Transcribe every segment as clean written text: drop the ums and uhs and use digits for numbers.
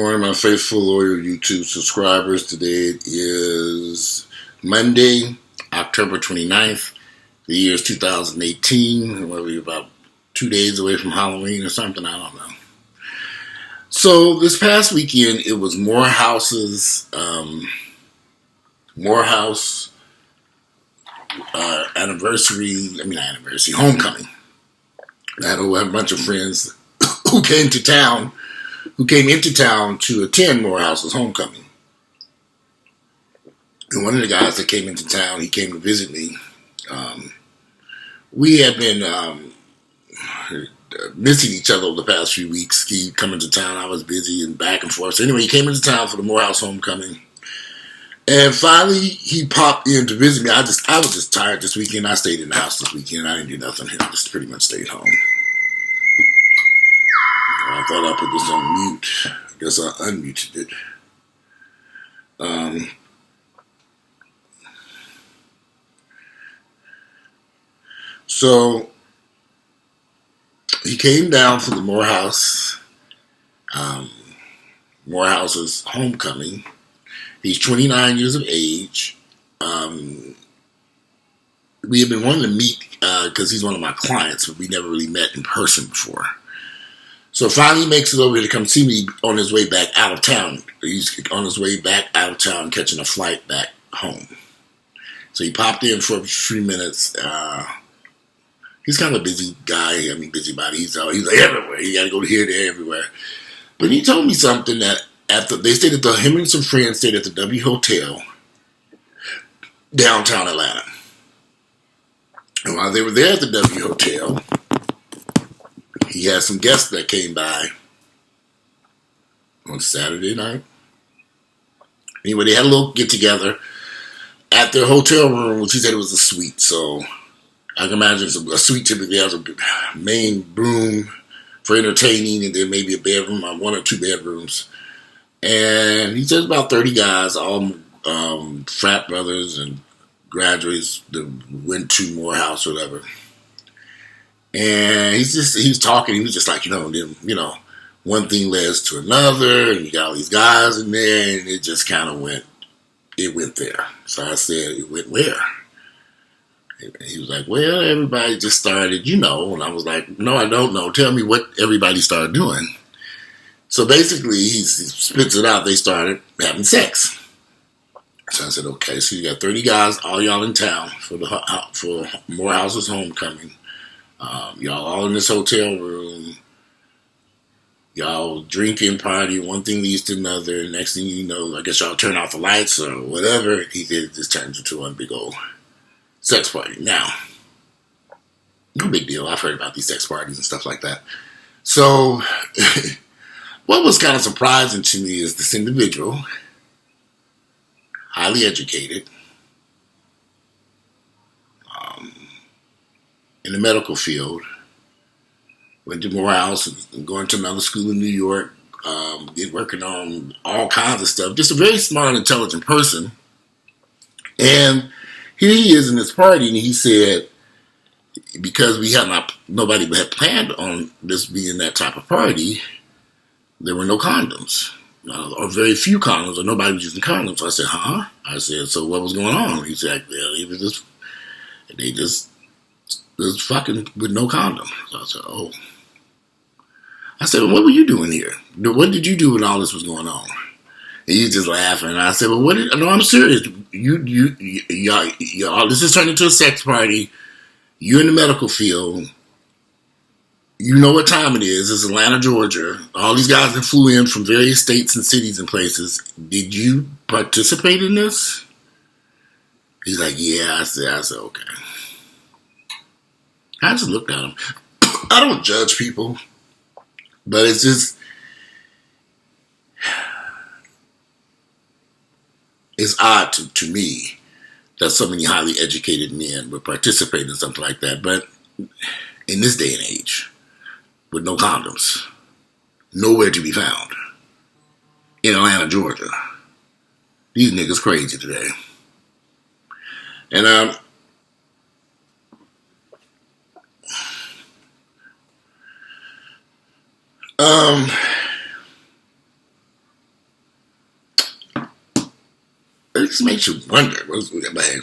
morning, my faithful, loyal YouTube subscribers. Today is Monday, October 29th. The year is 2018. We're about 2 days away from Halloween or something. I don't know. So this past weekend, it was Morehouse's Morehouse homecoming. I had a bunch of friends who came into town to attend Morehouse's homecoming. And one of the guys that came into town, he came to visit me. We had been missing each other over the past few weeks. He coming to town, I was busy and back and forth. So anyway, he came into town for the Morehouse homecoming. And finally, he popped in to visit me. I was just tired this weekend. I stayed in the house this weekend. I didn't do nothing. I just pretty much stayed home. I thought I put this on mute. I guess I unmuted it. So he came down for the Morehouse's homecoming. He's 29 years of age. We had been wanting to meet because he's one of my clients, but we never really met in person before. So finally he makes it over here to come see me on his way back out of town. He's on his way back out of town catching a flight back home. So he popped in for a few minutes. He's kind of a busy guy. Busybody. He's like everywhere. He got to go here, there, everywhere. But he told me something that him and some friends stayed at the W Hotel, downtown Atlanta. And while they were there at the W Hotel, he had some guests that came by on Saturday night. Anyway, they had a little get together at their hotel room, which he said it was a suite. So I can imagine a suite typically has a main room for entertaining, and then maybe a bedroom, one or two bedrooms. And he says about 30 guys, all frat brothers and graduates that went to Morehouse or whatever. And he was talking. He was just like, one thing leads to another, and you got all these guys in there, and it just kind of went there. So I said, it went where? And he was like, well, everybody just started, And I was like, no, I don't know. Tell me what everybody started doing. So basically, he spits it out. They started having sex. So I said, okay, so you got 30 guys, all y'all in town for Morehouse's homecoming. Y'all all in this hotel room. Y'all drinking, partying. One thing leads to another. Next thing you know, I guess y'all turn off the lights or whatever. He did. It just turns into one big old sex party. Now, no big deal. I've heard about these sex parties and stuff like that. So, what was kind of surprising to me is this individual, highly educated, in the medical field, went to Morehouse and going to another school in New York, working on all kinds of stuff. Just a very smart and intelligent person. And here he is in this party, and he said, because nobody had planned on this being that type of party, there were no condoms, or very few condoms, or nobody was using condoms. So I said, huh? I said, so what was going on? He said, well, they just was fucking with no condom. So I said, oh. I said, well, what were you doing here? What did you do when all this was going on? And he was just laughing. And I said, well, no, I'm serious. Y'all, this is turning into a sex party. You're in the medical field. You know what time it is. It's Atlanta, Georgia. All these guys that flew in from various states and cities and places. Did you participate in this? He's like, yeah. I said, okay. I just looked at him. I don't judge people, but it's just, it's odd to me that so many highly educated men would participate in something like that. But in this day and age, with no condoms, nowhere to be found, in Atlanta, Georgia, these niggas crazy today. And just makes you wonder. Man,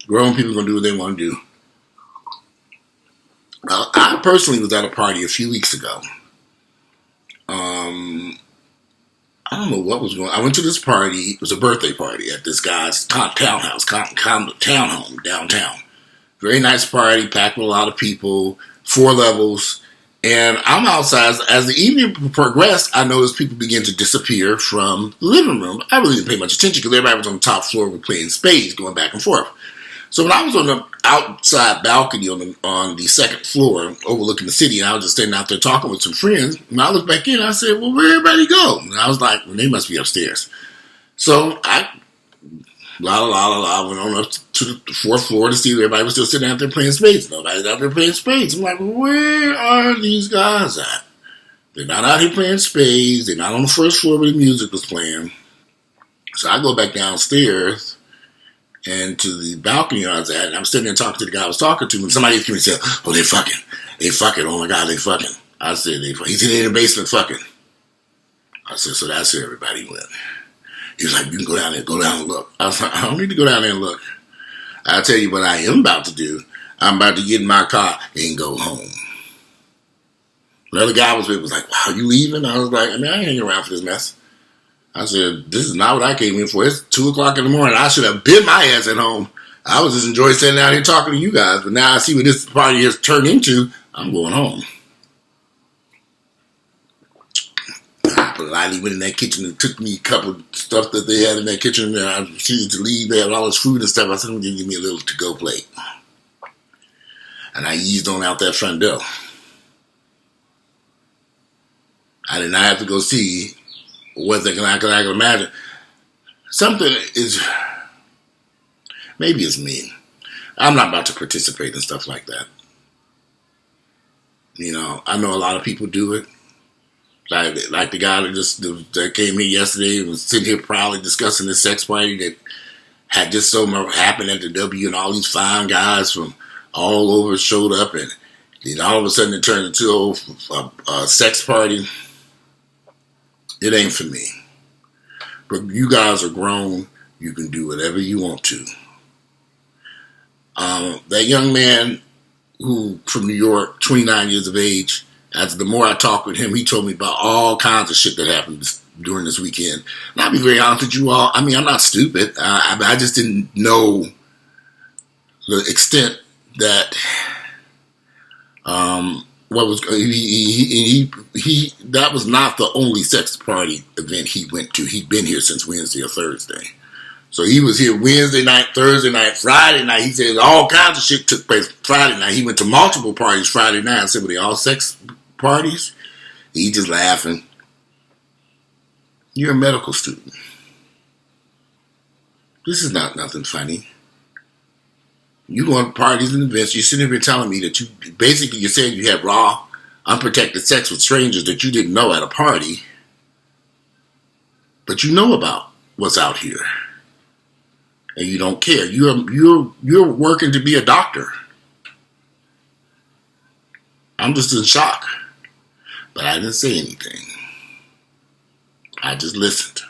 grown people gonna do what they want to do. I personally was at a party a few weeks ago. I don't know what was going on. I went to this party. It was a birthday party at this guy's townhouse, townhome downtown. Very nice party, packed with a lot of people, 4 levels. And I'm outside. As the evening progressed, I noticed people began to disappear from the living room. I really didn't pay much attention because everybody was on the top floor with playing spades, going back and forth. So when I was on the outside balcony on the second floor overlooking the city, and I was just standing out there talking with some friends, and I looked back in and I said, well, where'd everybody go? And I was like, well, they must be upstairs. So I, went on up to the 4th floor to see if everybody was still sitting out there playing spades. Nobody's out there playing spades. I'm like, where are these guys at? They're not out here playing spades. They're not on the 1st floor where the music was playing. So I go back downstairs and to the balcony I was at, and I'm sitting there talking to the guy I was talking to, and somebody came and said, oh, they fucking, oh my God, they fucking. I said, he said, they're in the basement fucking. I said, so that's where everybody went. He was like, you can go down there, go down and look. I was like, I don't need to go down there and look. I'll tell you what I am about to do. I'm about to get in my car and go home. Another guy was with was like, wow, you leaving? I was like, I ain't hanging around for this mess. I said, this is not what I came in for. It's 2 o'clock in the morning. I should have been my ass at home. I was just enjoying sitting down here talking to you guys. But now I see what this party has turned into. I'm going home. I politely went in that kitchen and took me a couple of stuff that they had in that kitchen. And I proceeded to leave. They had all this food and stuff. I said, I'm going to give me a little to-go plate. And I eased on out that front door. I did not have to go see what they can, I can imagine. Something is, maybe it's me. I'm not about to participate in stuff like that. You know, I know a lot of people do it. Like the guy that came here yesterday and was sitting here proudly discussing this sex party that had just so much happened at the W, and all these fine guys from all over showed up, and then all of a sudden it turned into a sex party. It ain't for me. But you guys are grown. You can do whatever you want to. That young man who from New York, 29 years of age, as the more I talked with him, he told me about all kinds of shit that happened during this weekend. And I'll be very honest with you all. I'm not stupid. I just didn't know the extent that what was that was not the only sex party event he went to. He'd been here since Wednesday or Thursday. So he was here Wednesday night, Thursday night, Friday night. He said all kinds of shit took place Friday night. He went to multiple parties Friday night. I said, were they all sex parties? He just laughing. You're a medical student. This is not nothing funny. You go to parties and events, you're sitting here telling me that you're saying you had raw, unprotected sex with strangers that you didn't know at a party, but you know about what's out here, and you don't care. You're working to be a doctor. I'm just in shock, but I didn't say anything. I just listened.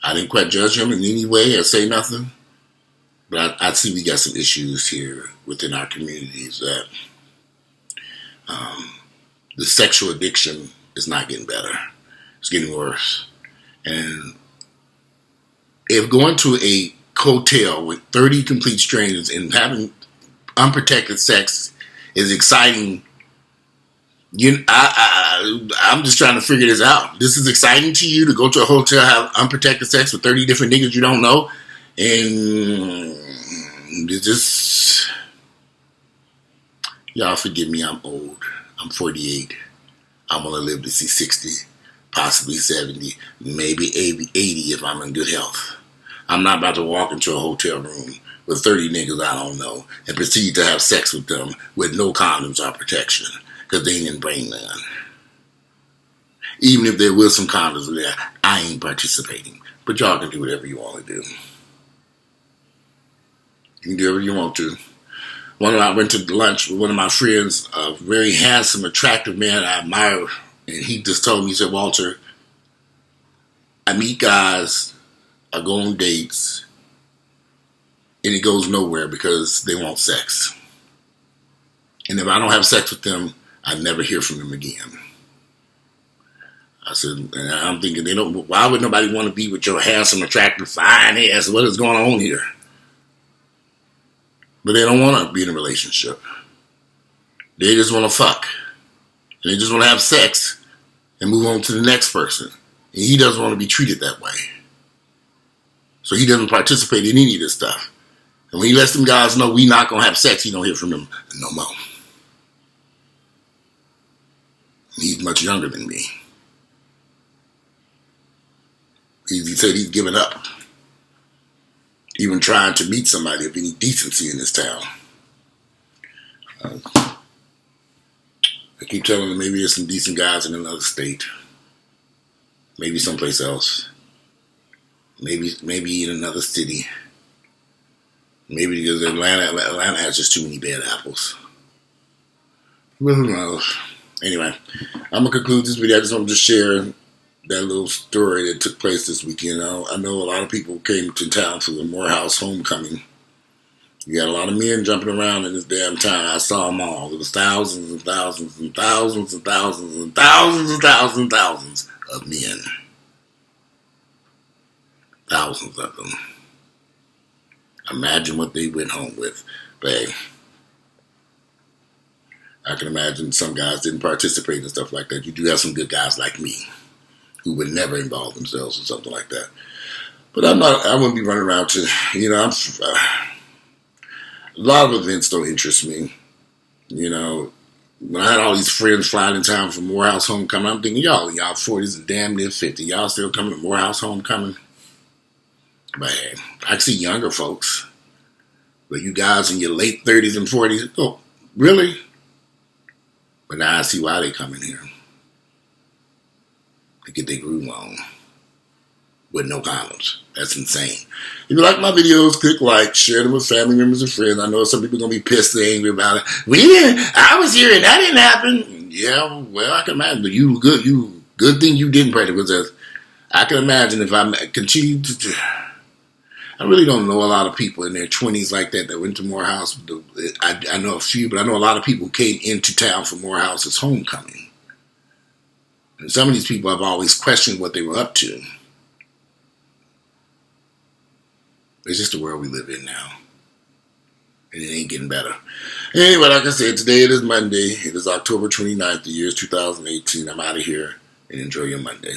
I didn't quite judge him in any way or say nothing. But I see we got some issues here within our communities that the sexual addiction is not getting better. It's getting worse. And if going to a hotel with 30 complete strangers and having unprotected sex is exciting, I'm just trying to figure this out. This is exciting to you to go to a hotel, have unprotected sex with 30 different niggas you don't know? And it's just, y'all forgive me, I'm old. I'm 48. I'm going to live to see 60, possibly 70, maybe 80 if I'm in good health. I'm not about to walk into a hotel room with 30 niggas I don't know and proceed to have sex with them with no condoms or protection because they didn't bring none. Even if there was some condoms there, I ain't participating. But y'all can do whatever you want to do. You can do whatever you want to. I went to lunch with one of my friends, a very handsome, attractive man I admire, and he just told me, he said, Walter, I meet guys I go on dates, and it goes nowhere because they want sex. And if I don't have sex with them, I never hear from them again. I said, and I'm thinking, why would nobody want to be with your handsome, attractive, fine ass? What is going on here? But they don't want to be in a relationship. They just want to fuck. And they just want to have sex and move on to the next person. And he doesn't want to be treated that way. So he doesn't participate in any of this stuff. And when he lets them guys know we not going to have sex, he don't hear from them no more. He's much younger than me. He said he's given up. Even trying to meet somebody of any decency in this town. I keep telling him maybe there's some decent guys in another state. Maybe someplace else. Maybe in another city. Maybe because Atlanta has just too many bad apples. But who knows? Anyway, I'm going to conclude this video. I just wanted to share that little story that took place this weekend. I know a lot of people came to town for the Morehouse homecoming. You got a lot of men jumping around in this damn town. I saw them all. There was thousands and thousands and thousands and thousands and thousands and thousands and thousands of men. Thousands of them. Imagine what they went home with. But hey, I can imagine some guys didn't participate in stuff like that. You do have some good guys like me who would never involve themselves in something like that. But I wouldn't be running around to, a lot of events don't interest me. When I had all these friends flying in town for Morehouse homecoming, I'm thinking, y'all 40s and damn near 50. Y'all still coming to Morehouse homecoming? But hey, I see younger folks. But you guys in your late 30s and 40s, oh, really? But now I see why they come in here. To get their groove on. With no condoms. That's insane. If you like my videos, click like, share them with family members and friends. I know some people are going to be pissed and angry about it. I was here and that didn't happen. Yeah, well, I can imagine. But good thing you didn't practice because I can imagine if I continue to... I really don't know a lot of people in their 20s like that went to Morehouse. I know a few, but I know a lot of people who came into town for Morehouse's homecoming. And some of these people I've always questioned what they were up to. It's just the world we live in now. And it ain't getting better. Anyway, like I said, today it is Monday. It is October 29th. The year is 2018. I'm out of here. And enjoy your Monday.